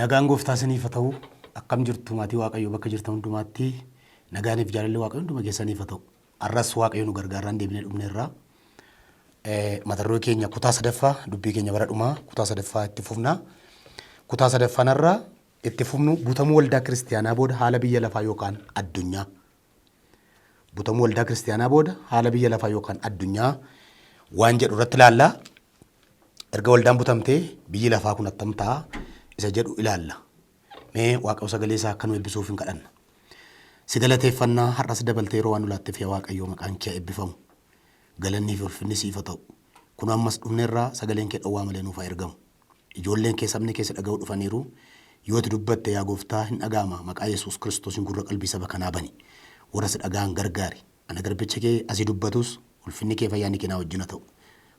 Nagaan gooftaa isiniif haa ta'u. Akkam jirtu maatii Waaqayyoo bakka jirtan hundumaatti nagaaniif jaalalli Waaqayyoo hunduma keessaniif haa ta'u. Arras Waaqayyoo nu gargaaraan deebinee dhufneerra. Mata duree keenya kutaa sadaffaa dubbii keenya bara dhumaa kutaa sadaffaa itti fufna. Kutaa sadaffaanarra itti fufnu butamuu waldaa kiristiyaanaa booda haala biyya lafaa yookaan addunyaa. Butamuu waldaa kiristiyaanaa booda haala biyya lafaa yookaan addunyaa waan jedhu irratti ilaalla. Erga waldaan butamtee biyyi lafaa kun attam ta'a isa jedhu ilaalla. Mee Waaqayyo sagalee isaa akka nu eebbisuuf hin kadhanna. Si galateeffannaa har'as dabaltee yeroo waan nu laatteef yaa Waaqayyo maqaan kee eebbifamu. Galanni fi ulfinni siif haa ta'u. Kun ammas dhufneerraa sagaleen kee dhowwaa malee nuuf haa ergamu. Ijoolleen kee sabni keessa dhaga'uu dhufaniiru. Yoo itti dubbatte yaa gooftaa hin dhaga'ama maqaa Yesuus Kiristoos gurra qalbii saba kanaa bani. Warra si dhaga'an gargaari. Ana garbicha kee asii dubbatus ulfinni kee fayyaanni kee naa wajjin haa ta'u.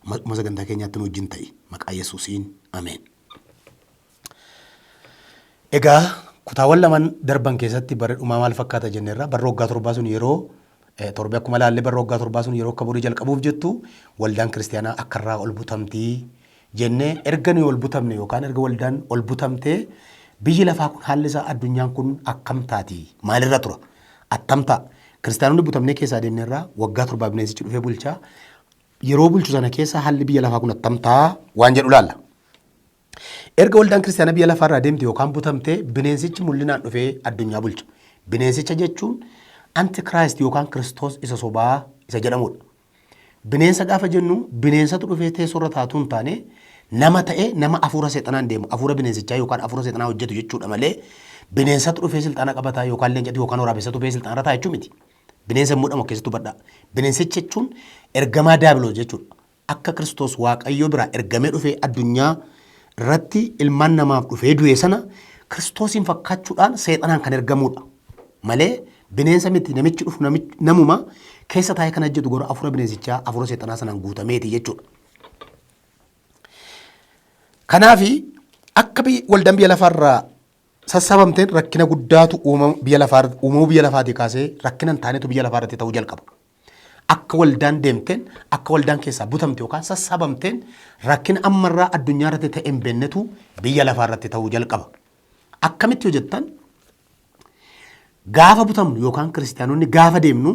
Maquma sagantaa keenyaatti nu wajjin ta'i maqaa Yesuusiin ameen. Egaa kutaawwan lamaan darban keessatti bara dhumaa maal fakkaata jenneerra bara waggaa torbaa sun yeroo torbe akkuma laallee bara waggaa torbaa sun yeroo akka borii jalqabuuf jettu waldaan kiristiyaanaa akka irraa ol butamtii jennee erga nuyi ol butamne yookaan erga waldaan ol butamtee biyyi lafaa kun haalli isaa addunyaan kun akkam taati maalirra tura attam ta'a kiristiyaanonni butamnee keessaa deemneerra waggaa torbaa bineensichi dhufee bulchaa yeroo bulchu sana keessa haalli biyya lafaa kun attam ta'a waan jedhu laalla. Erga waldaan kiristiyaanaa biyya lafaarraa deemte yookaan butamte bineensichi mul'inaan dhufee addunyaa bulcha. Bineensicha jechuun antikiraayist yookaan kiristoos isa sobaa isa jedhamudha. Bineensa gaafa jennu bineensatu dhufee teessoorra taatu hin taane nama ta'ee nama afuura seexanaan deemu afuura bineensichaa yookaan afuura seexanaa hojjetu jechuudha malee bineensatu dhufee silxaana qabataa yookaan leencatti yookaan waraabessatu dhufee silxaana ta'a jechuu miti. Bineensa muudhamu keessattuu badhaa. Bineensicha jechuun ergamaa daabiloos jechuudha. Akka kiristoos waaqayyoo biraa ergamee dhufee addunyaa irratti ilmaan namaaf dhufee du'e sana kiristoosiin fakkaachuudhaan seexanaan kan ergamudha. Malee bineensa miti namichi dhufu namuma keessa taa'ee kan hojjetu gara afuura bineensichaa afuura seexanaa sanaan guutameeti jechuudha. Kanaaf akka waldaan biyya lafaarraa sassabamteen rakkina guddaatu uumamuu biyya lafaatii kaasee rakkina hin taanetu biyya lafaarratti ta'uu jalqaba. Akka waldaan deemteen akka waldaan keessaa butamte yookaan sassabamteen rakkina ammarraa addunyaa irratti ta'e hin beeknetu biyya lafaa irratti ta'uu jalqaba. Akkamitti hojjettan gaafa butamnu yookaan kiristiyaanonni gaafa deemnu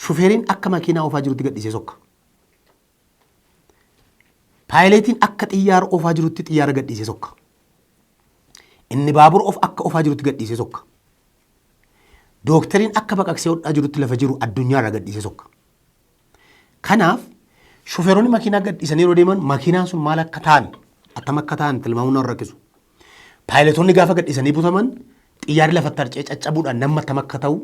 shufeeriin akka makiinaa oofaa jirutti gadhiisee sokka. Paayileetiin akka xiyyaara oofaa jirutti xiyyaara gadhiisee sokka. Inni baabura akka oofaa jirutti gadhiisee sokka. Dookteriin akka baqaqsee hodhaa jirutti lafa jiru addunyaa irraa gadhiisee sokka. Kanaaf shufeeronni makiinaa gadhiisanii yeroo deeman makiinaan sun maal akka ta'an attam akka ta'an tilmaamuu nama rakkisu. Paayiletoonni gaafa gadhiisanii butaman xiyyaarri lafatti harcee caccabuudhaan nama attam akka ta'u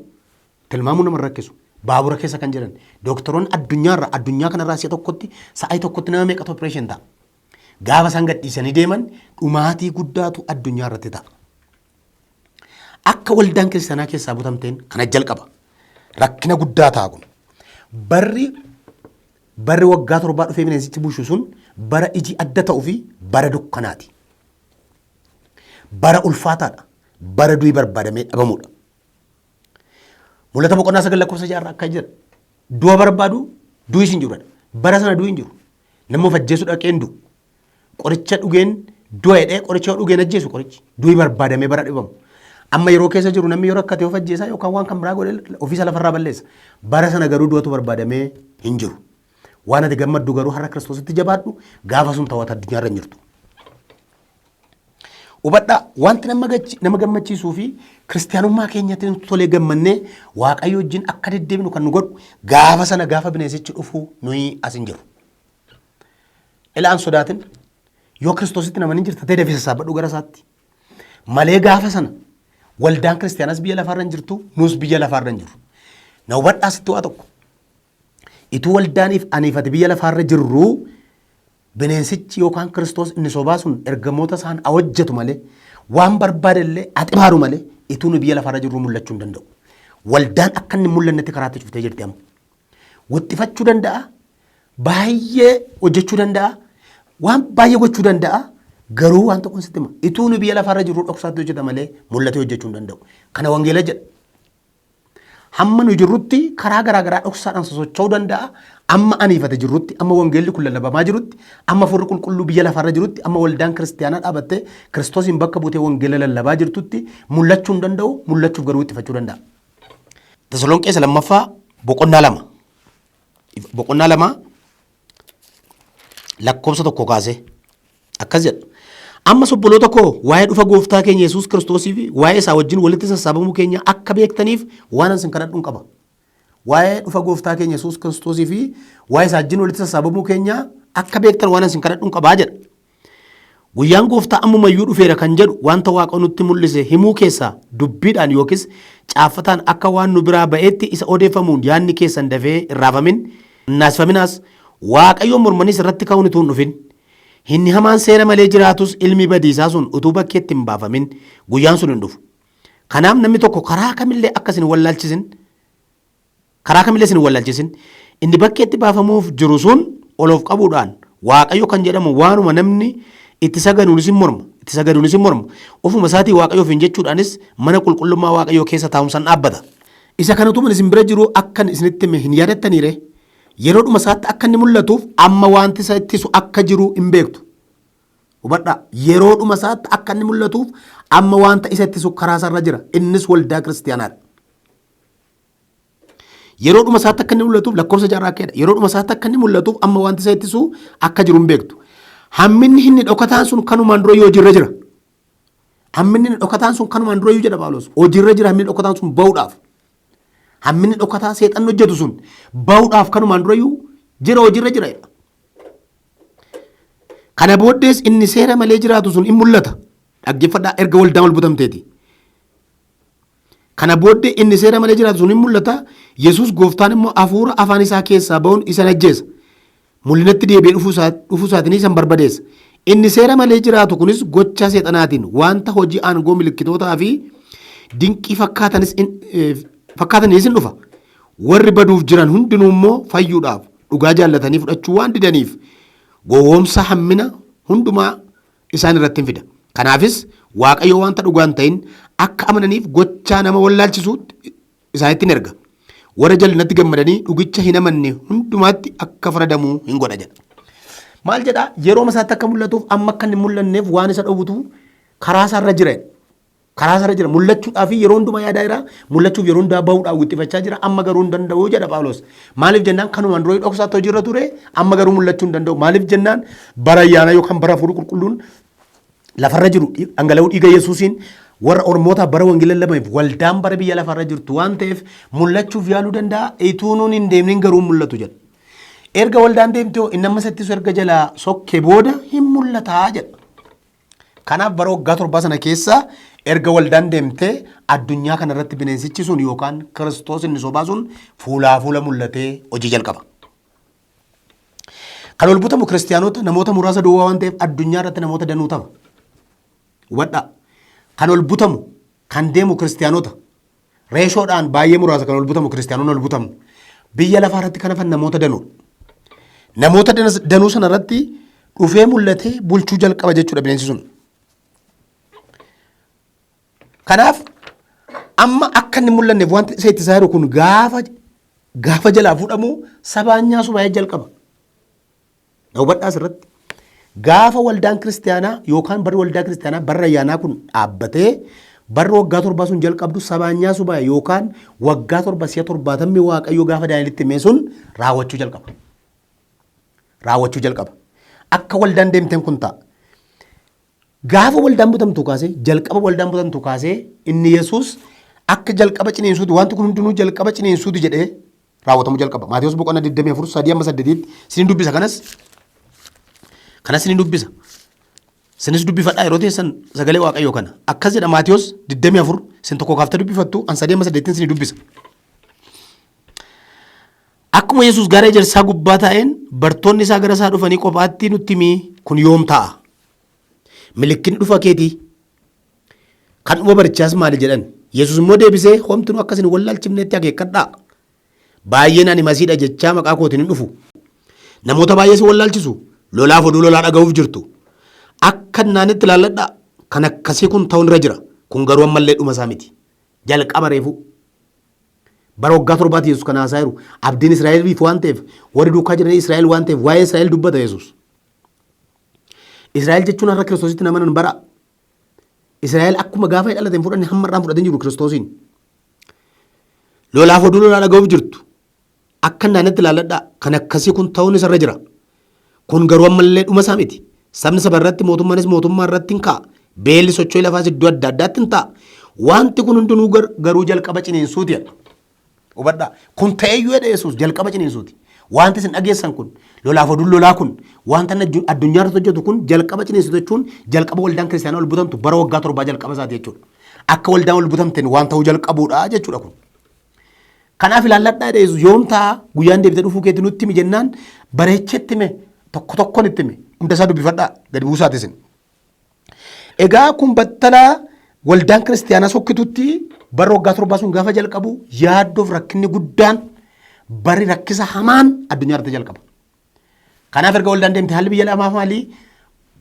tilmaamuu nama rakkisu. Baabura keessa kan jiran dookteroonni addunyaa kanarraa si'a tokkotti sa'aatii tokkotti nama meeqatu opereeshin ta'a. Gaafa isaan gadhiisanii deeman dhumaatii guddaatu addunyaa irratti ta'a. Akka waldaan kiristaanaa keessaa butamteen kana jalqaba. Rakkina guddaa ta'a kun. Barri waggaa torbaa dhufee bineensichi bulchu sun bara iji adda ta'uu fi bara dukkanaati. Bara ulfaataadha. Bara du'i barbaadamee dhabamudha. Mul'ata boqonnaa 9 lakkoofsa 6 akka jedha. Du'a barbaadu du'i hin jiru. Bara sana du'i hin jiru. Nama of ajjeesuu dhaqeen du'u. Qoricha dhugeen du'a jedhee qoricha dhugeen ajjeesu qorichi. Du'i barbaadamee bara dhibamu. Amma yeroo keessa jiru namni yeroo akkatee of ajjeesaa yookaan waan kan biraa godhee ofiisa lafarraa balleessa. Bara sana garuu du'atu barbaadamee hin jiru. Waan ati gammaddu garuu har'a kiristoositti jabaadhu gaafa sun ta'uu addunyaarra hin jirtu. Hubadhaa wanti nama gammachiisuu fi kiristiyaanummaa keenyatti tolee gammannee waaqayyo wajjin akka deddeebinu kan nu godhu gaafa sana gaafa bineensichi dhufu nuyi as hin jiru. Ilaan sodaatin yoo kiristoositti nama hin jirta ta'e dafee sassaabadhu gara isaatti. Malee gaafa sana waldaan kiristiyaanaas biyya lafaarra hin jirtu nus biyya lafaarra hin jiru. Na hubadhaa sitti waa tokko. Ituu waldaaniif aniifate biyya lafaarra jirru bineensichi yookaan kiristoos inni sobaa sun ergamoota isaan hojjetu malee waan barbaadellee axibaaru malee ituu nu biyya lafaarra jirru mul'achuu hin danda'u. Waldaan akka inni mul'annetti karaatti cuftee jirti amma. Wixxifachuu danda'a. Baay'ee hojjechuu danda'a. Waan baay'ee gochuu danda'a. Garuu waan tokko sitti hima. Ituu nu biyya lafaarra jirru dhoksaatti hojjeta malee mul'atee hojjechuu hin danda'u. Kana wangeela jedha. hamma nu jirrutti karaa garaa dhoksaadhaan sosocho'uu danda'a. Amma aniifate jirrutti, amma wangeelli kun lallabamaa jirutti, amma furri qulqulluu biyya lafarra jirutti, amma waldaan kiristaanaa dhaabattee kiristoosiin bakka buutee wangeela lallabaa jirtutti mul'achuu hin danda'u, mul'achuuf garuu ittifachuu danda'a. Tasalonqeessa lammaffaa boqonnaa lama lakkoofsa tokko kaasee akkas jedha. Ammas obboloota koo waa'ee dhufa gooftaa keenya Yesuus Kiristoosii fi waa'ee isaa wajjin walitti sassaabamuu keenya akka beektaniif waan isin kadhadhuun qaba. Waa'ee dhufa gooftaa keenya Yesuus Kiristoosii fi waa'ee isaa wajjin walitti sassaabamuu keenya akka beektan waan isin kadhadhuun qabaa jedha. Guyyaan gooftaa ammumayyuu dhufeera kan jedhu wanta Waaqa nutti mul'ise himuu keessaa dubbiidhaan yookiis caaffataan akka waan nu biraa ba'eetti isa odeeffamuun yaadni keessan dafee irraafamin naasifaminaas Waaqayyoon mormanis irratti ka'uun utuu hin dhufin. Inni hamaan seera malee jiraatus ilmi badiisaa sun utuu bakkeetti hin baafamin guyyaan sun hin dhufu. Kanaaf namni tokko karaa kamillee akka isin wallaalchisin inni bakkeetti baafamuuf jiru sun oloof qabuudhaan Waaqayyo kan jedhamu waanuma namni itti sagaduunis hin morma. Ofuma isaatii Waaqayyoof hin jechuudhaanis mana qulqullummaa Waaqayyoo keessa taa'umsaan dhaabbata. Isa kanatu isin bira jiru akkan isinitti hin yaadattaniire. Yeroo dhuma isaatti akka inni mul'atuuf amma wanti isa ittisu akka jiru hin beektu. Hubadhaa yeroo dhuma isaatti akka inni mul'atuuf amma wanta isa ittisu karaa isaarra jira. Innis waldaa kiristaanaadha. Yeroo dhuma isaatti akka inni mul'atuuf lakkoofsa jaarraa keedha. Yeroo dhuma isaatti akka inni mul'atuuf amma wanti isa ittisu akka jiru hin beektu. Hamminni inni dhokataan sun kanumaan dura hojiirra jira. Hamminni dhokataan sun kanumaan dura jedha Phaawulos. Hojiirra jira hamminni dhokataan sun ba'uudhaaf. Hamminni dhokataa seexan hojjetu sun ba'uudhaaf kanumaan durayyuu hojiirra jira. Kana booddees inni seera malee jiraatu sun in mul'ata. Dhaggeeffadhaa erga waldaan wal butamteeti. Kana booddee inni seera malee jiraatu sun in mul'ata. Yesuus gooftaan immoo hafuura afaan isaa keessaa ba'uun isa ajjeesa. Mul'inatti deebi'ee dhufuu isaatiin isan barbadeessa. Inni seera malee jiraatu kunis gocha seexanaatiin wanta hojii aangoo milikkitootaa fi dinqii fakkaatanis hin dhufa. Warri baduuf jiran hundinuu immoo fayyuudhaaf dhugaa jaallatanii fudhachuu waan didaniif gowwoomsa hammina hundumaa isaan irratti hin fida. Kanaafis Waaqayyo wanta dhugaa hin ta'in akka amananiif gochaa nama wallaalchisuu isaanitti hin erga. Warra jal'inatti gammadanii dhugicha hin amanne hundumaatti akka faradamuu hin godha jedha. Maal jedhaa yeroo isaatti akka mul'atuuf amma akka hin mul'anneef waan isa dhowwutu karaa isaarra jira. Mul'achuudhaaf yeroo hundumaa yaadaa jira. Mul'achuuf yeroo hundaa bahuudhaaf wixxifachaa jira. Amma garuu hin danda'u jedha Phaawulos. Maaliif jennaan kanumaan dura dhoksaatti hojiirra ture amma garuu mul'achuu hin danda'u. Maaliif jennaan bara ayyaana yookaan bara hafuurri qulqulluun lafarra jiru dhangala'uu dhiiga Yesuusiin warra Ormootaa bara wangeela lallabameef waldaan bara biyya lafarra jirtu waan ta'eef mul'achuuf yaaluu danda'a. Ituu nuun hin deemnin garuu mul'atu jedha. Erga waldaan deemtee inni amma sattisu erga jalaa sokkee booda hin mul'ataa jedha. Kanaaf bara waggaa 7 sana keessa erga waldaan deemtee addunyaa kanarratti bineensichi sun yookaan Kiristoos inni sobaa sun fuulaa fuula mul'atee hojii jalqaba. Kan ol butamu kiristaanota namoota muraasa duwwaa waan ta'eef addunyaa irratti namoota danuu ta'a. Hubadhaa. Kan ol butamu kan deemu kiristaanota reeshoodhaan baay'ee muraasa kan ol butamu kiristaanonni ol butamu biyya lafaa irratti kan hafan namoota danuu. Namoota danuu sana irratti dhufee mul'atee bulchuu jalqaba jechuudha bineensi sun. Kanaaf amma akka inni mul'anneef wanti isa ittisaa jiru kun gaafa jalaa fuudhamu sabaan nyaasu baay'ee jalqaba. Hubadhaas irratti gaafa waldaan kiristaanaa yookaan barri waldaa kiristaanaa barra ayyaanaa kun dhaabbatee barra waggaa 7 sun jalqabdu sabaan nyaasu baay'ee yookaan waggaa 7 si'a 70 Waaqayyo gaafa Daani'elitti himee sun raawwachuu jalqaba. Akka waldaan deemteen kun ta'a. Gaafa waldaan butamtu kaasee jalqaba waldaan butamtu kaasee inni Yesuus akka jalqaba ciniinsuuti wanti kun hundinuu jalqaba ciniinsuuti jedhee raawwatamuu jalqaba. Maatiyus boqonnaa 24 3-8 sinin dubbisa kanas sinin dubbisa. Sinis dubbifadhaa yeroo teessan sagalee Waaqayyoo kana. Akkas jedha Maatiyus 24 sin tokko kaaftee dubbifattu 3-8 sinin dubbisa. Akkuma Yesuus gara ejersaa gubbaa taa'een bartoonni isaa gara isaa dhufanii kophaatti nutti himi kun yoom ta'a? Milikin dhufa keetii kan dhuma barichaas maali jedhan. Yesuus immoo deebisee homtuu akkasin wallaalchifneetti akeekkadhaa. Baay'een ani masiidha jechaa maqaa kootiin hin dhufu. Namoota baay'ee si wallaalchisu lolaaf oduu lolaa dhaga'uuf jirtu. Akka naanitti ilaalladhaa kan akkasii kun ta'uun irra jira. Kun garuu ammallee dhuma isaa miti. Jalqaba reefu. Bara waggaa torbaatti Yesuus kana haasaa jiru. Abdiin Israa'eliif waan ta'eef warri duukaa jiranii Israa'el waan ta'eef waa'ee Israa'el dubbata Yesuus. Israa'el jechuun har'a Kiristoositti nama nan bara. Israa'el akkuma gaafa dhalateen fudhanne hamma irraan fudhatanii jiru Kiristoosiin. Lolaaf oduu lolaa dhaga'uuf jirtu. Akka naannatti ilaalladhaa kan akkasii kun ta'uun isarra jira. Kun garuu ammallee dhuma isaa miti. Sabni saba irratti mootummaanis mootummaa irratti hin ka'a. Beelli socho'ii lafaas iddoo adda addaatti hin ta'a. Wanti kun hundinuu garuu jalqaba ciniinsuuti jedha. Hubadhaa kun ta'eeyyuu jedha Yesuus jalqaba ciniinsuuti. Wanti isin dhageessan kun lolaaf oduun lolaa kun wanta addunyaa irratti hojjetu kun jalqaba ciniinsuuti jechuun jalqaba waldaan kiristaanaa ol butamtu bara waggaa torbaa jalqaba isaati jechuudha. Akka waldaan ol butamteen waan ta'uu jalqabuudha jechuudha kun. Kanaaf ilaalladhaa jedha Yesuus yoomtaa guyyaan deebitee dhufuu keetti nutti himi jennaan bareechetti hime tokko tokkoon itti hime hunda isaa dubbifadhaa gadi buusaati isin. Egaa kun battalaa waldaan kiristaanaa sokkitutti bara waggaa torbaa sun gaafa jalqabu yaaddoof rakkinni guddaan bari rakkisa hamaan addunyaa irratti jalqaba. Kanaaf erga waldaan deemte haalli biyya lamaaf maalii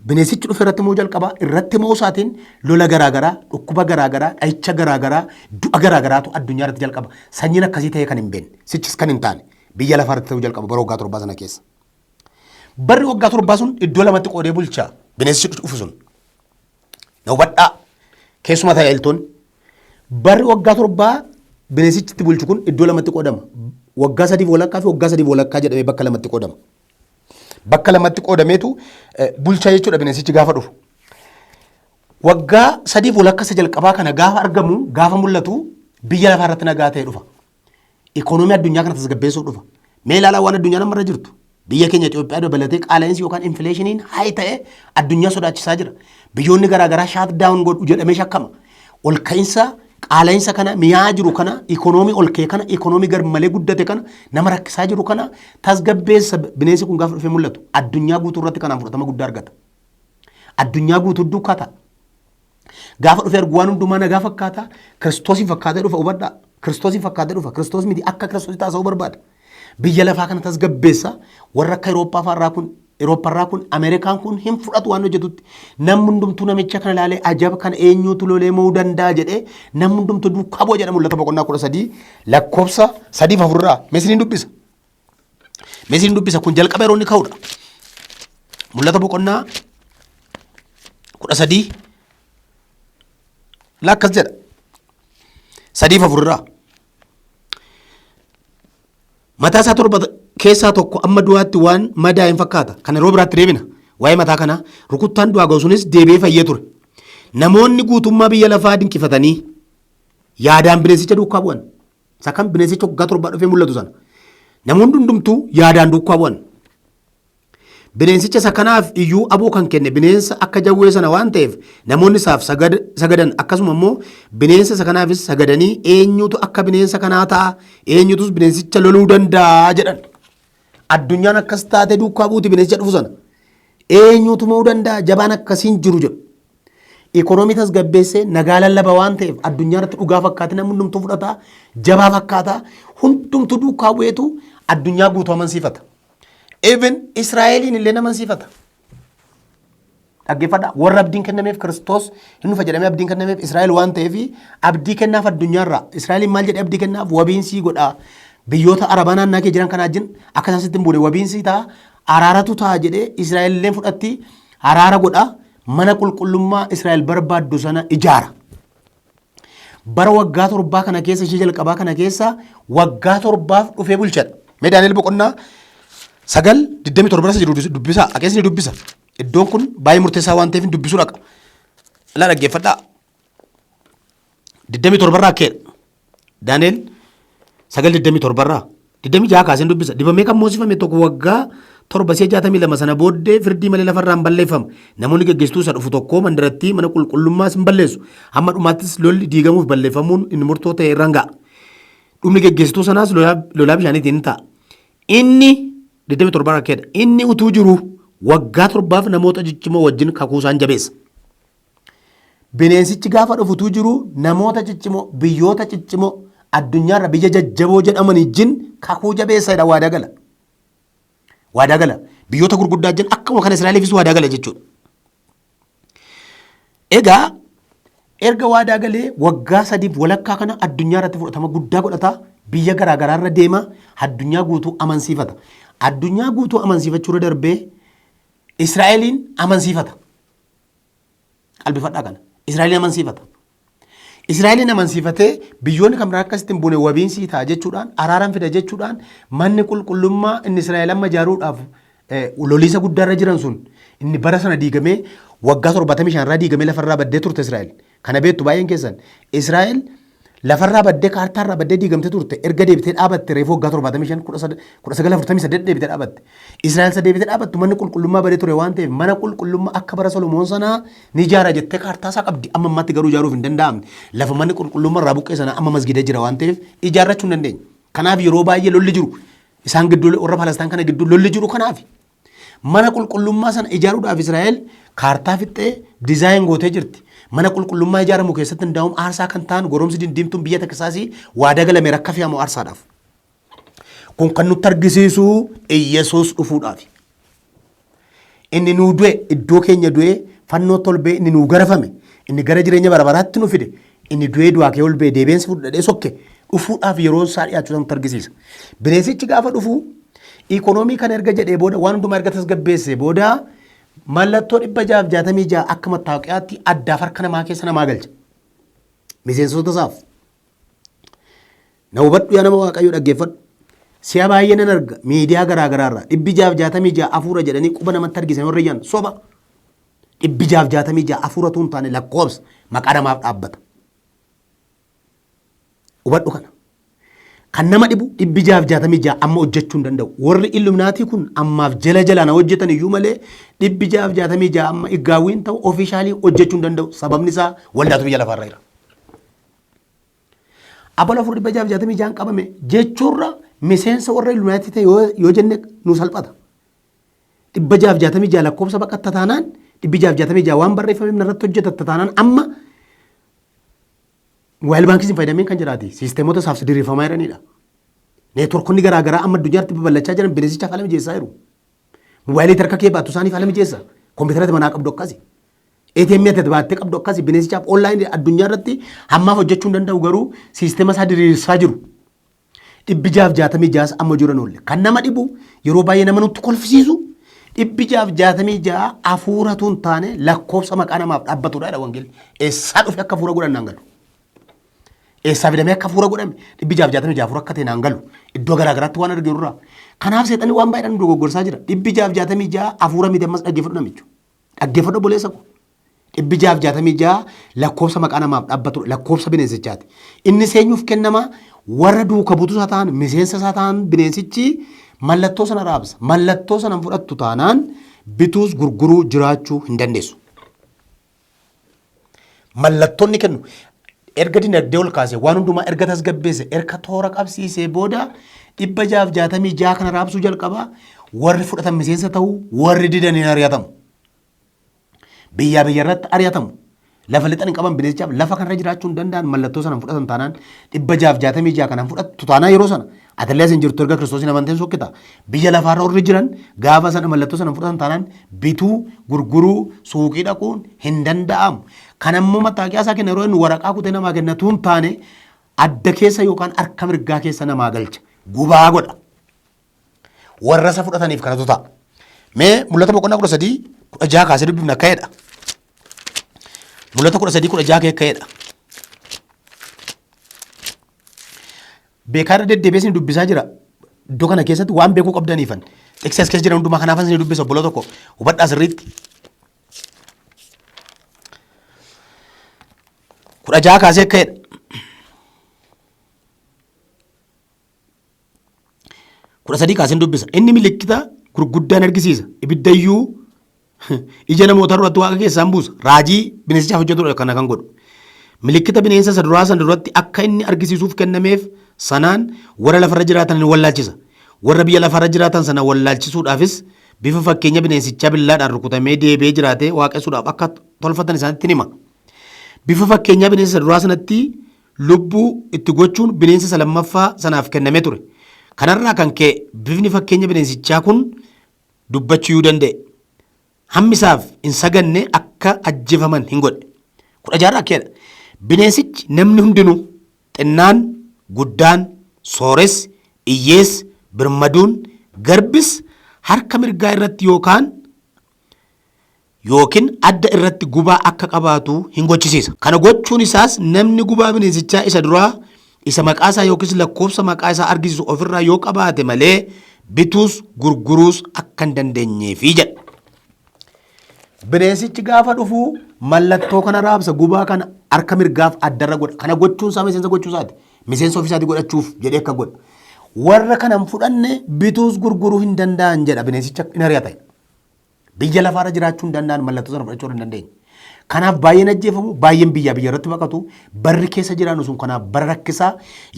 bineensichi dhufe irratti moo jalqaba irratti moo isaatiin lola garaagaraa dhukkuba garaagaraa dhahicha garaagaraa du'a garaagaraatu addunyaa irratti jalqaba. Sanyiin akkasii ta'ee kan hin beekne sichis kan hin taane biyya lafaa irratti ta'uu jalqaba bara waggaa torbaa sana keessa. Barri waggaa torbaa sun iddoo lamatti qoodee bulchaa bineensichi dhufu sun. Na hubadhaa keessuma tajaajiltoonni barri waggaa torbaa bineensichitti bulchu kun iddoo lamatti qoodama. Waggaa sadiif walakkaa fi waggaa sadiif walakkaa jedhamee bakka lamatti qoodama. Bakka lamatti qoodameetu bulchaa jechuudha bineensichi gaafa dhufu. Waggaa sadiif walakkaa isa jalqabaa kana gaafa argamu gaafa mul'atu biyya lafaa irratti nagaa ta'ee dhufa. Ikoonoomii addunyaa kana tasgabbeessuuf dhufa. Mee ilaalaa waan addunyaa namarra jirtu. Biyya keenya Itoophiyaa dabalatee qaala'insi yookaan infileeshiniin hayi ta'ee addunyaa sodaachisaa jira. Biyyoonni garaagaraa shaat daawun godhu jedhamee shakkama. Ol ka'iinsa qaala'insa kana mi'aa jiru kana ikoonoomii ol ka'e kana ikoonoomii garmalee guddate kana nama rakkisaa jiru kana tasgabbeessa bineensi kun gaafa dhufee mul'atu addunyaa guutuu irratti kanaan fudhatama guddaa argata. Addunyaa guutuu dukkata. Gaafa dhufee argu waan hundumaa nagaa fakkaata Kiristoosii fakkaatee dhufa hubadhaa. Kiristoosii fakkaatee dhufa Kiristoos miti akka Kiristoosii taasisuu barbaada. Biyya lafaa kana tasgabbeessa warra akka Awurooppaarraa kun Ameerikaan kun hin fudhatu waan hojjetutti namni hundumtuu namicha kana ilaalee ajaba kana eenyuutu lolee mo'uu danda'a jedhee namni hundumtuu duukaa bu'a jedha mul'ata boqonnaa 13 lakkoofsa 3-4 Meesiriin dubbisa. Meesiriin dubbisa kun jalqaba yeroo inni ka'udha. Mul'ata boqonnaa 13 lakkas jedha 3-4 mataa isaa torba keessaa tokko amma du'aatti waan madaa hin fakkaata. Kan yeroo biraatti deebina. Waa'ee mataa kanaa rukuttaan du'aa ga'u sunis deebi'ee fayyee ture. Namoonni guutummaa biyya lafaa dinqifatanii yaadaan bineensicha duukaa bu'an. Isa kan bineensicha waggaa torbaa dhufee mul'atu sana. Namoonni hundumtuu yaadaan duukaa bu'an. Bineensicha isa kanaaf iyyuu aboo kan kenne bineensa akka jawwee sana waan ta'eef namoonni isaaf sagadan akkasuma immoo bineensa isa kanaafis sagadanii eenyutu akka bineensa kanaa ta'a eenyutus bineensicha loluu danda'a jedhan. Addunyaan akkas taate duukaa buuti bineensicha dhufu sana eenyutu mo'uu danda'a jabaan akkasiin jiru jedhu. Ikoonoomii tasgabbeessee nagaa lallaba waan ta'eef addunyaa irratti dhugaa fakkaate namni hundumtuu fudhataa jabaa fakkaata hundumtuu duukaa bu'eetu addunyaa guutuu amansiifata. Even Israa'eliin illee amansiifata. Dhaggeeffadhaa warra abdiin kennameef Kiristoos hin dhufa jedhamee abdiin kennameef Israa'el waan ta'eef abdii kennaaf addunyaarraa Israa'eliin maal jedhee abdii kennaaf wabiinsii godhaa biyyoota arabaa naannaa kee jiran kanaa wajjin akka isaan sitti hin buune wabiinsii ta'a araaratu ta'a jedhee Israa'el illee fudhatti araara godhaa mana qulqullummaa Israa'el barbaaddu sana ijaara. Bara waggaa torbaa kana keessa ishee jalqabaa kana keessa waggaa torbaaf dhufee bulchadha. Mee Daani'el boqonnaa 9:27 jiru dubbisa akeesni dubbisa iddoon kun baay'ee murteessaa waan ta'eef dubbisuu dhaqa. Ilaa dhaggeeffadhaa 27 irraa akkeedha. Daani'el 9:27 irraa 26 kaaseen dubbisa dibamee kan moosifame tokko waggaa 762 sana booddee firdii malee lafarraa hin balleeffamu. Namoonni geggeessituu isa dhufu tokko mandaratti mana qulqullummaas hin balleessu. Hamma dhumaattis lolli diigamuuf balleeffamuun inni murtoo ta'e irraan ga'a. Dhumni geggeessituu sanaas lolaa bishaaniitiin ta'a. Inni 27 akkeedha. Inni utuu jiru waggaa torbaaf namoota ciccimoo wajjin kakuu isaan jabeessa. Bineensichi gaafa dhufutuu jiru namoota ciccimoo biyyoota ciccimoo addunyaarra biyya jajjaboo jedhaman wajjin kakuu jabeessadha waadaa gala. Waadaa gala. Biyyoota gurguddaa wajjin akkuma kan Israa'eliifis waadaa gala jechuudha. Egaa erga waadaa galee waggaa sadiif walakkaa kana addunyaa irratti fudhatama guddaa godhata biyya garaagaraarra deema addunyaa guutuu amansiifata. Addunyaa guutuu amansiifachuurra darbee Israa'eliin amansiifata. Qalbifadhaa kana. Israa'eliin amansiifata. Israa'eliin amansiifatee biyyoonni kan biraa akkasitti hin buune wabiin sii ta'a jechuudhaan araaraan fida jechuudhaan manni qulqullummaa inni Israa'el amma ijaaruudhaaf loliisa guddaarra jiran sun inni bara sana diigamee waggaa 75 irraa diigamee lafarraa baddee turte Israa'el. Kana beektu baay'een keessan. Israa'el lafarraa baddee kaartaarraa baddee diigamtee turte erga deebitee dhaabatte reefuu waggaa 75 1948 deebitee dhaabatte. Israa'el isa deebitee dhaabattu manni qulqullummaa badee ture waan ta'eef mana qulqullummaa akka bara Solomoon sanaa ni ijaara jettee kaartaasaa qabdi. Amma ammaatti garuu ijaaruuf hin danda'amne. Lafa manni qulqullummaa irraa buqqee sana amma masgidee jira waan ta'eef ijaarrachuu hin dandeenye. Kanaaf yeroo baay'ee lolli jiru. Isaan gidduu warra Palestaan kana gidduu lolli jiru kanaaf. Mana qulqullummaa sana ijaaruudhaaf Israa'el kaartaa fixxee dizaayin gootee jirti. Mana qulqullummaa ijaaramu keessatti hundaa'uun aarsaa kan ta'an goromsi dindiimtuun biyya Tekisaasii waadaa galame rakka fe'amu aarsaadhaaf. Kun kan nutti argisiisu Iyyesuus dhufuudhaaf. Inni nuu du'e iddoo keenya du'e fannoo tolbee inni nuu garafame inni gara jireenya bara baraatti nu fide inni du'ee du'aa kee ol bee deebeensi fudhadhee sokke dhufuudhaaf yeroo isaa dhiyaachuu nutti argisiisa. Bineensichi gaafa dhufu ikonoomii kana erga jedhee booda waan hundumaa erga tasgabbeesse booda mallattoo 666 akka mattaawoqiyaatti addaaf harka namaa keessa namaa galcha. Miseensota isaaf. Na hubadhu yaa nama Waaqayyoo dhaggeeffadhu. Si'a baay'ee nan arga miidiyaa garaagaraarraa 666 hafuura jedhanii quba namatti argisan warra iyyan soba. 666 hafuuratu hin taane lakkoobsa maqaa namaaf dhaabbata. Hubadhu kana. Kan nama dhibu 666 amma hojjechuu hin danda'u. Warri illuminaatii kun ammaaf jala jalaan hojjetan iyyuu malee 666 amma iggaawwiin ta'u ofiishaalii hojjechuu hin danda'u. Sababni isaa waldaatu biyya lafaarra jira. Abboon afur 666 qabame jechuurra miseensa warra illuminaatii ta'e yoo jenne nu salphata. 666 lakkoobsa baqatta taanaan 666 waan barreeffame irratti hojjetatta taanaan amma Mobaayil baankii fayyadameen kan jiraati. Siisteemota isaaf diriirfamaa jiranidha. Neetworkoonni garaagaraa amma addunyaatti babal'achaa jiran bineensichaaf haala mijeessaa jiru. Mobaayilii harka kee baattu isaaniif haala mijeessa. Kompiitara manaa qabdu akkasi. ATM ati baattee qabdu akkasi bineensichaaf onlaayinii addunyaa irratti hammaaf hojjechuu hin danda'u garuu siisteema isaa diriirsaa jiru. 666 amma jiran oolle. Kan nama dhibu yeroo baay'ee nama nutti kolfisiisu 666 hafuuratu hin taane lakkoofsa maqaa namaaf dhaabbatudha wangeelli. Eessaa dhufe akka hafuura godhan naan galu. Eessaa fidamee akka hafuura godhame 666 hafuura akka ta'e naan galu. Iddoo garaagaraatti waan arginu irraa. Kanaaf seexanni waan baay'een dogoggorsaa jira. 666 hafuura miti ammas dhaggeeffadhu namichu. Dhaggeeffadhu boleessa ko. 666 lakkoofsa maqaa namaaf dhaabbatudha. Lakkoofsa bineensichaati. Inni seenyuuf kennama warra duuka buutu isaa ta'an miseensa isaa ta'an bineensichi mallattoo sana raabsa. Mallattoo sana fudhattu taanaan bituus gurguruu jiraachuu hin dandeessu. Mallattoonni kennu. Erga dinagdee ol kaase waan hundumaa erga tasgabbeesse erga toora qabsiisee booda 666 kana raabsuu jalqaba warri fudhatan miseensa ta'uu warri didan hin ari'atamu. Biyyaa irratti ari'atamu. Lafa lixan hin qaban bineensichaaf lafa kanarra jiraachuu hin danda'an mallattoo sana fudhatan taanaan 666 kana fudhattu taanaa yeroo sana atallee asin jirtu erga Kiristoosiin amanteen sokkita. Biyya lafaarra warri jiran gaafa sana mallattoo sana fudhatan taanaan bituu gurguruu suuqii dhaquun hin danda'amu. Kan ammoo mattaaqiyaa isaa kenna yeroo inni waraqaa kutee namaa kennatu hin taane adda keessa yookaan harka mirgaa keessa namaa galcha. Gubaa godha. Warra isa fudhataniif kanatu ta'a. Mee mul'ata boqonnaa 13 kaasee dubbifna ka'eedha. Mul'ata 13 ka'eedha. Beekaadha deddeebi'ee isin dubbisaa jira. Iddoo kana keessatti waan beekuu qabdaniifan. Eksiyaas keessa jiran hundumaa kanaafan isin dubbisa obboloo tokko hubadhaa sirriitti. 16 kaasee ka'eedha. Kudha sadii kaaseen dubbisa. Inni milikkita gurguddaan argisiisa. Ibiddayyuu ija namoota irratti waaqa keessaan buusa. Raajii bineensichaaf hojjetudha kana kan godhu. Milikkita bineensa isa duraa sana duratti akka inni argisiisuuf kennameef sanaan warra lafarra jiraatan ni wallaalchisa. Warra biyya lafarra jiraatan sana wallaalchisuudhaafis bifa fakkeenya bineensichaa billaadhaan rukutamee deebi'ee jiraatee waaqessuudhaaf akka tolfatan isaanitti hima. Bifa fakkeenyaa bineensa duraa sanatti lubbuu itti gochuun bineensa lammaffaa sanaaf kennamee ture. Kanarraa kan ka'e bifni fakkeenya bineensichaa kun dubbachuu danda'e. Hammisaaf hin saganne akka ajjeefaman hin godhe. 16 akkeedha. Bineensichi namni hundinuu xinnaan guddaan sooressi, iyyeessi, birmaduun, garbis harka mirgaa irratti yookiin adda irratti gubaa akka qabaatu hin gochisiisa. Kana gochuun isaas namni gubaa bineensichaa isa duraa isa maqaasaa yookiis lakkoofsa maqaa isaa argisiisu ofirraa yoo qabaate malee bituus gurguruus akka hin dandeenyeefi jedha. Bineensichi gaafa dhufu mallattoo kana raabsa gubaa kana harka mirgaaf addarra godha. Kana gochuun isaa miseensa gochuu isaati. Miseensa ofiisaati godhachuuf jedhee akka godha. Warra kana hin fudhanne bituus gurguruu hin danda'an jedha bineensicha hin ari'ata. Biyya lafaarra jiraachuu hin danda'an mallattoo sana fudhachuu hin dandeenye. Kanaaf baay'een ajjeefamu, baay'een biyya irratti baqatu, barri keessa jiraannu sun kanaaf bara rakkisaa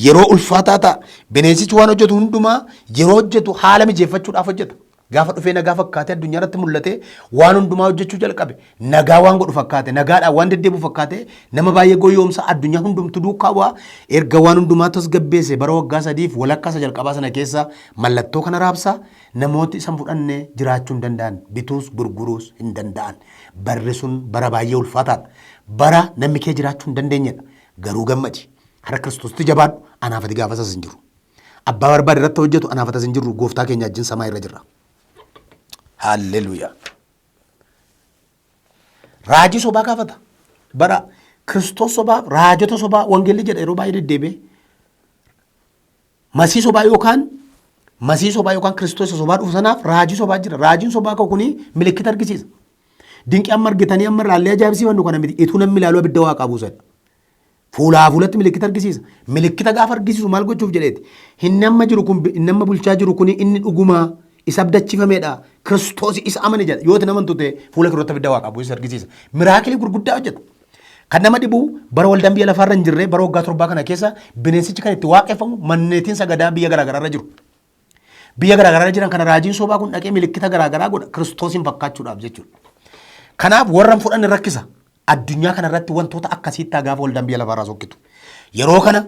yeroo ulfaataa ta'a. Bineensichi waan hojjetu hundumaa yeroo hojjetu haala mijeeffachuudhaaf hojjeta. Gaafa dhufee nagaa fakkaatee addunyaa irratti mul'ate waan hundumaa hojjechuu jalqabe. Nagaa waan godhu fakkaate, nagaadhaan waan deddeebi'u fakkaate nama baay'ee goyoomsa addunyaa hundumtu duukaa bu'aa erga waan hundumaa tasgabbeesse bara waggaa 3 walakkaa jalqabaa sana keessa mallattoo kana raabsa namooti isan fudhanne jiraachuu hin danda'an, bituus gurguruus hin danda'an. Barri sun bara baay'ee ulfaataadha. Bara namni kee jiraachuu hin dandeenyedha. Garuu gammadi. Har'a Kiristoositti jabaadhu anaafati gaafa isas hin jiru. Abbaa barbaade irratti hojjetu anaafatas hin jirru gooftaa keenya wajjin samaa irra jirra. Haalleluuyaa. Raajii sobaa gaafata. Bara Kiristoos sobaa, raajota sobaa, wangeelli jedha yeroo baay'ee deddeebi'ee. Masii sobaa yookaan Kiristoos sobaa dhufu sanaaf raajii sobaa jira. Raajiin sobaa kuni milikkita argisiisa. Dinqii amma argitanii amma raallee ajaa'ibsiifannu kana miti ituu namni ilaaluu abidda waaqaa buusadha. Fuulaa fuulatti milikkita argisiisa. Milikkita gaafa argisiisu maal gochuuf jedheeti. Hin nama bulchaa jiru kuni inni dhugumaa isa abdachiifameedha. Kiristoos isa amane jedha. Yoo nama tuute fuula kiroota abidda waaqaa buusa argisiisa. Miraakilii gurguddaa hojjeta. Kan nama dhibu bara waldaan biyya lafaarra hin jirre bara waggaa 7 kana keessa bineensichi kan itti waaqeffamu manneetiin sagadaa biyya garaagaraarra jiru. Biyya garaagaraarra jiran kana raajiin sobaa kun dhaqee milikkita garaagaraa godha Kiristoosin fakkaachuudhaaf jechuudha. Kanaaf warra fudhan rakkisa. Addunyaa kanarratti wantoota akkasiitti gaafa waldaan biyya lafaarraa sokkitu. Yeroo kana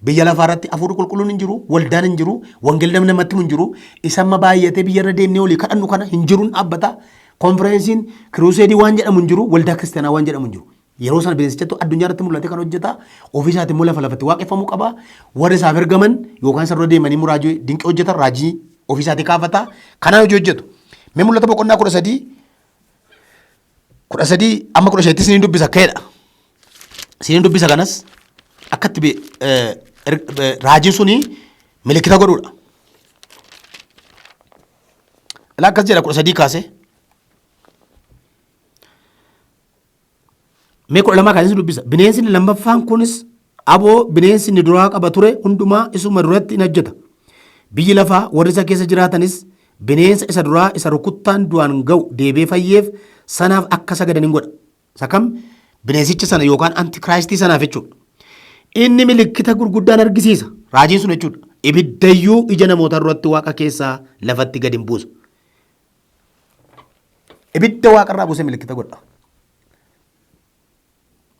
biyya lafaarratti hafuurri qulqulluun hin jiru, waldaan hin jiru, wangeelli namatti hin jiru, isamma baay'atee biyyarra deemnee olii kadhannu kana hin jiruun dhaabbata. Konfereensiin kiruuseedii waan jedhamu hin jiru, waldaa kiristaanaa waan jedhamu hin jiru. Yeroo sana bineensichatti addunyaa irratti mul'ate kan hojjeta. Ofiisaati immoo lafa lafatti waaqeffamuu qaba. Warri isaaf ergaman yookaan sarara deemanii muraajii dinqii hojjetan raajii ofiisaati kaafata. Kanaan hojii hojjetu. Mee mul'ata boqonnaa 13 amma 15 siniin dubbisa ka'edha. Siniin dubbisa kanas akkatti raajiin suni milikkita godhuudha. Ilaa akkas jedha 13 kaase. Mee 12 kaasee dubbisa. Bineensi lammaffaan kunis aboo bineensi duraa qaba ture hundumaa isuma duratti in hojjeta. Biyyi lafaa warri isa keessa jiraatanis bineensa isa duraa isa rukuttaan du'aan ga'u deebee fayyeef sanaaf akka sagadan hin godha. Sakam bineensicha sana yookaan antikiraayistii sanaaf jechuudha. Inni milikkita gurguddaan argisiisa. Raajiin sun jechuudha. Ibiddayyuu ija namoota duratti waaqa keessaa lafatti gadi hin buusa. Ibidda waaqarraa buusee milikkita godha.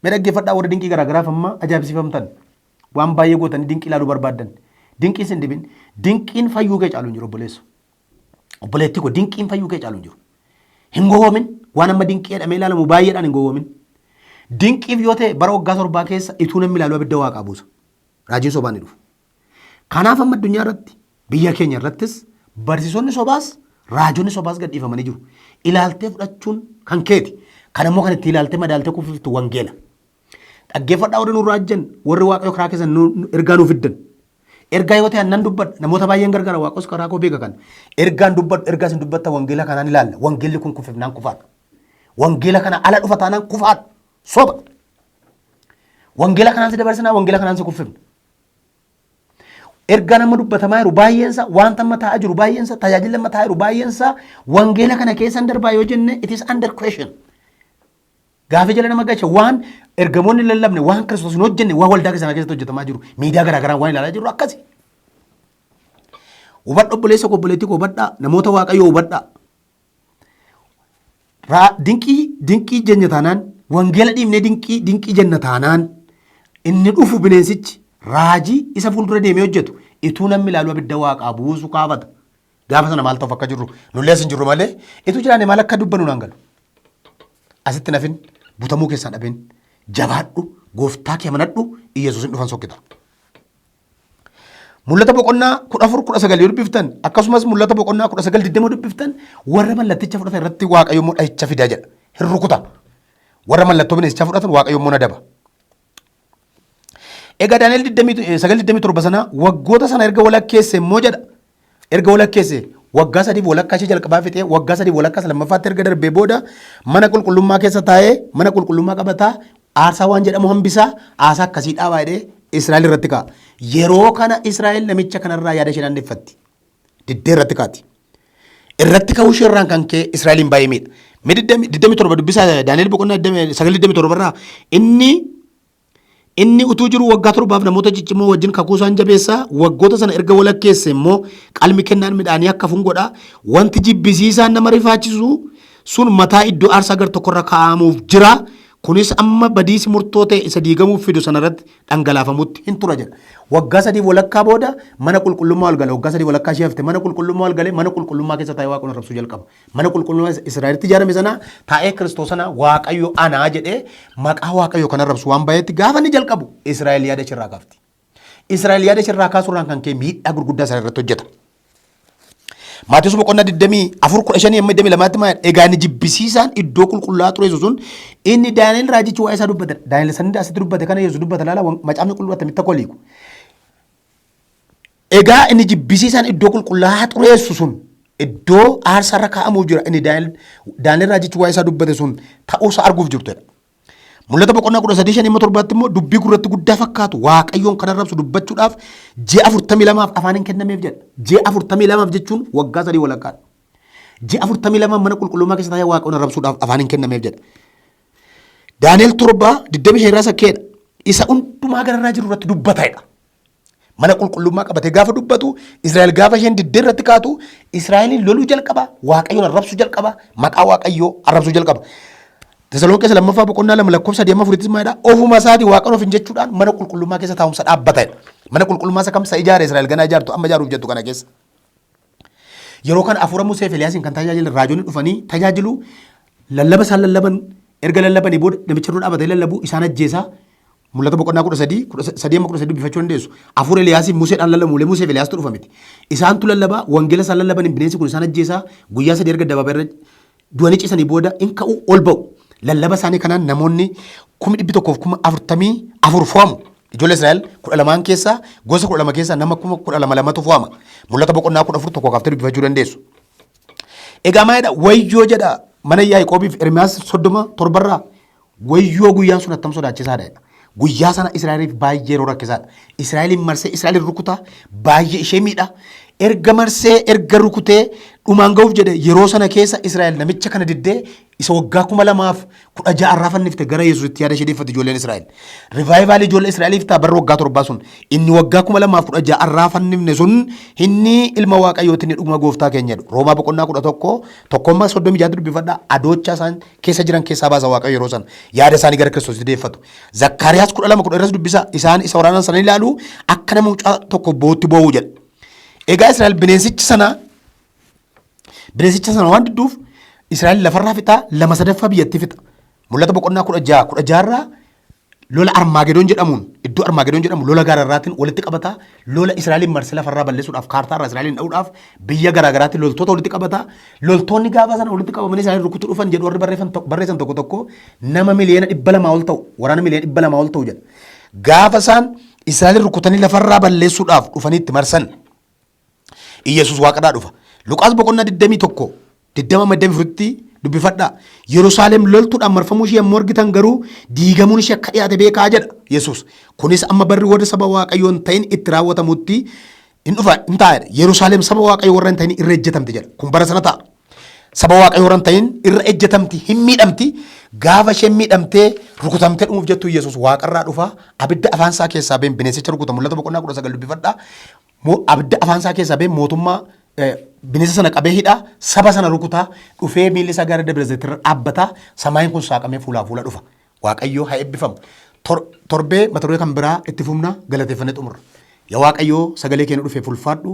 Mee dhaggeeffadhaa warra dinqii garaagaraaf amma ajaa'ibsiifamtan waan baay'ee gootanii dinqii ilaaluu barbaaddan. Dinqiin sin dibin dinqiin fayyuu kee caalu hin jiru obboleessu. Obboleetti koo dinqiin fayyuu kee caalu hin jiru. Hin gowwoomin waan amma dinqii jedhamee ilaalamu baay'eedhaan hin gowwoomin. Dinqiif yoo ta'e bara waggaa 7 keessa ituu namni ilaaluu abidda waaqaa buusa. Raajiin sobaan ni dhufu. Kanaaf amma addunyaa irratti biyya keenya irrattis barsiisonni sobaas raajonni sobaas gadhiifamanii jiru. Ilaaltee fudhachuun kan keeti. Kan immoo kan itti ilaaltee madaaltee kufuuftu wangeela. Dhaggeeffadhaa warri nuun raajjan warri waaqayyo karaa keessa ergaa nuuf fiddan. Ergaa yoo ta'e annan dubbadha namoota baay'een gargaara waaqos karaa koo beeka kan. Ergaan dubbadhu ergaa isin dubbatta wangeela kanaan ilaalla. Wangeelli kun kufifnaan kufaadha. Wangeela kana ala dhufa taanaan kufaadha. Soba. Wangeela kanaan si dabarsinaa wangeela kanaan si kuffifna. Ergaa nama dubbatamaa jiru baay'eensa wanta amma taa'aa jiru baay'eensa tajaajila amma taa'aa jiru baay'eensa wangeela kana keessa hin darbaa yoo jenne it is under question. Gaafa jala nama gacha waan ergamoonni lallabne waan Kiristoos hin hojjenne waan waldaa keessatti hojjetamaa jiru miidiyaa garaagaraan waan ilaalaa jiru akkasi. Hubadha obboleessa koo obboleettii koo hubadhaa namoota waaqayyoo hubadhaa. Dinqii jenna taanaan wangeela dhiibnee dinqii jenna taanaan inni dhufu bineensichi raajii isa fuuldura deemee hojjetu ituu namni ilaaluu abidda waaqaa buusu kaafata. Gaafa sana maal ta'uuf akka jirru nullees hin jirru malee ituu jiraanne maal akka dubbannu naan galu. Asitti nafin butamuu keessaa dhabeen jabaadhu gooftaa kee amanadhu Iyesuusin dhufan sokkita. Mul'ata boqonnaa 14:19 yoo dubbiftan akkasumas mul'ata boqonnaa 19:20 dubbiftan warra mallatticha fudhatan irratti Waaqayyo immoo dha'icha fida jedha. Hin rukuta. Warra mallattoo bineensicha fudhatan Waaqayyo immoo nadaba. Egaa Daani'el 9:27 sana waggoota sana erga walakkeesse immoo jedha. Erga walakkeesse waggaa 3 walakkaa ishee jalqabaa fixee waggaa 3 walakkaa lamaffaatti erga darbee booda mana qulqullummaa keessa taa'ee mana qulqullummaa qabataa aarsaa waan jedhamu hambisaa aarsaa akkasii dhaabaa jedhee Israa'el irratti ka'a. Yeroo kana Israa'el namicha kanarraa yaada ishee daangeffatti. Diddee irratti kaati. Irratti ka'uu ishee irraan kan ka'e Israa'eliin baay'ee miidha. 27 dubbisaa Daani'el boqonnaa 9:27 irraa inni utuu jiru waggaa 7 namoota ciccimoo wajjin kakuu isaan jabeessaa waggoota sana erga walakkeesse immoo qalmi kennaan midhaanii akka fungoodha. Wanti jibbisiisaan nama rifaachisu sun mataa iddoo aarsaa gar tokkorra kaa'amuuf jira. Kunis amma badiisi murtoo ta'e isa diigamuuf fidu sanarratti dhangalaafamutti hin tura jedha. Waggaa 3 walakkaa booda mana qulqullummaa ol gale. Waggaa 3 walakkaa ishee hafte mana qulqullummaa ol gale. Mana qulqullummaa keessa taa'ee Waaqayyoon arrabsuu jalqaba. Mana qulqullummaa Israa'elitti ijaarame sana taa'ee Kiristoos sana Waaqayyo anaa jedhee maqaa Waaqayyo kan arrabsu waan baay'eetti gaafa ni jalqabu Israa'el yaada ishirraa kaafti. Israa'el yaada ishirraa kaasuurraan kan ka'e miidhaa gurguddaa sana irratti hojjeta. Maatiyoos boqonnaa 24:15-22 maal egaa inni jibbisiisaan iddoo qulqullaa'aa ture sun inni Daani'el raajichi waa'ee isaa dubbate. Daani'el sanni asitti dubbate kana Yesuus dubbate laala macaafni qulqulluu attamitti akka oliiku. Egaa inni jibbisiisaan iddoo qulqullaa'aa xureessu sun iddoo aarsaarra kaa'amuuf jira inni Daani'el raajichi waa'ee isaa dubbate sun ta'uusaa arguuf jirtudha. Mul'ata boqonnaa 13:7 immoo dubbii gurratti guddaa fakkaatu Waaqayyoon kan arrabsu dubbachuudhaaf ji'a 42 afaan hin kennameef jedha. Ji'a 42 jechuun waggaa 3 walakkaadha. Ji'a 42 mana qulqullummaa keessa taa'ee Waaqayyoon arrabsuudhaaf afaan hin kennameef jedha. Daani'el 7:25 irraa sakkeedha. Isa hundumaa gararraa jiru irratti dubbatedha. Mana qulqullummaa qabatee gaafa dubbatu Israa'el gaafa isheen diddee irratti kaatu Israa'eliin loluu jalqaba Waaqayyoon arrabsuu jalqaba maqaa Waaqayyoo arrabsuu jalqaba. Tesaloniqee lammaffaa boqonnaa 2:3-4 maayidha. Ofuma isaatii Waaqayyoon ofin jechuudhaan mana qulqullummaa keessa taa'umsa dhaabbatedha. Mana qulqullummaa isa kamsa ijaare Israa'el ganaa ijaartu amma ijaaruuf jettu kana keessa. Yeroo kana hafuura Musee fi Eliyaasiin kan tajaajilan raajonni dhufanii tajaajilu lallaba isaan lallaban erga lallabanii booda namicha dura dhaabatee lallabu isaan ajjeesaa. Mul'ata boqonnaa 13 dubbifachuu dandeessu. Hafuura Eliyaasiin Museedhaan lallabu Musee fi Eliyaasitu dhufa miti. Isaantu lallabaa wangeela isaan lallaban bineensi kun isaan ajjeesaa guyyaa 3 erga dabaabaa irra du'anii ciisanii booda in ka'u ol ba'u. Lallaba isaanii kanaan namoonni 144 fo'amu. Ijoollee Israa'el 12 keessaa gosa 12 keessaa nama 12,200tu fo'ama. Mul'ata boqonnaa 14 tokko kaaftee dubbifachuu dandeessu. Egaa maalidha wayyoo jedha mana Yaaqoobiif Ermiyaas 37 wayyoo guyyaan sun attam sodaachisaadha. Guyyaa sana Israa'eliif baay'ee yeroo rakkisaadha. Israa'eliin marsee Israa'eliin rukutaa baay'ee ishee miidha. Erga marsee erga rukutee dhumaan ga'uuf jedhe yeroo sana keessa Israa'el namicha kana diddee isa waggaa 2016 arraafannifte gara Yesuusitti yaada ishee deeffate ijoolleen Israa'el. Rivaayivaalii ijoollee Israa'eliif ta'a barra waggaa 7 sun inni waggaa 2016 arraafannifne sun inni ilma Waaqayyooti inni dhuguma gooftaa keenya jedhu. Roomaa boqonnaa 11 36 dubbifadhaa adoocha isaan keessa jiran keessaa baasa Waaqayyo yeroo sana yaada isaanii gara Kiristoositti deeffatu. Zakkaariyaas 12 dubbisa isaan isa waraanaan sana ilaalu akka nama mucaa tokko bootti boo'uu jedha. Egaa Israa'el bineensicha sana waan didduuf Israa'el lafarraa fixaa 2/3 biyyattii fixa. Mul'ata boqonnaa 16 irraa lola Armaagedoon jedhamuun iddoo Armaagedoon jedhamu lola gaararraatiin walitti qabataa lola Israa'eliin marsee lafarraa balleessuudhaaf kaartaarraa Israa'eliin dha'uudhaaf biyya garaagaraatti loltoota walitti qabataa loltoonni gaafa sana walitti qabamanii Israa'el rukutuu dhufan jedhu warri barreessan tokko nama miliyoona 200 ol ta'u waraana miliyoona 200 ol ta'u jedha. Gaafa isaan Israa'el rukutanii lafarraa balleessuudhaaf dhufaniitti marsan Iyesuus waaqadhaa dhufa. Luqaas boqonnaa 21:20-24tti dubbifadhaa. Yerusaalem loltuudhaan marfamuu ishee yommuu argitan garuu diigamuun ishee akka dhiyaate beekaa jedha Yesuus. Kunis amma barri warri saba Waaqayyoo hin ta'in itti raawwatamutti hin taa'edha. Yerusaalem saba Waaqayyoo warra hin ta'in irra ejjetamti jedha. Kun bara sana ta'a. Saba Waaqayyoo warra hin ta'in irra ejjetamti hin miidhamti. Gaafa isheen miidhamtee rukutamtee dhumuuf jettu Yesuus waaqarraa dhufa abidda afaan isaa keessaa been bineensicha rukuta. Mul'ata boqonnaa 19 dubbifadhaa. Abidda afaan isaa keessaa been mootummaa bineensa sana qabee hidhaa saba sana rukutaa dhufee miilli isaa gara Dabra Zayitiirra dhaabbataa samaayin kun saaqamee fuulaa fuula dhufa. Waaqayyoo haa eebbifamu. Torbee mata duree kan biraa itti fufna galateeffannee xumurra. Yaa Waaqayyoo sagalee keenya dhufee fulfaadhu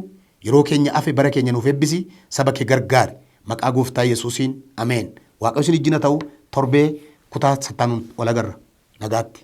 yeroo keenya afe bara keenya nuuf eebbisi saba kee gargaari maqaa gooftaa Yesuusiin ameen. Waaqayyo isin ijjina ta'u torbee kutaa sattaanuun wal agarra nagaatti.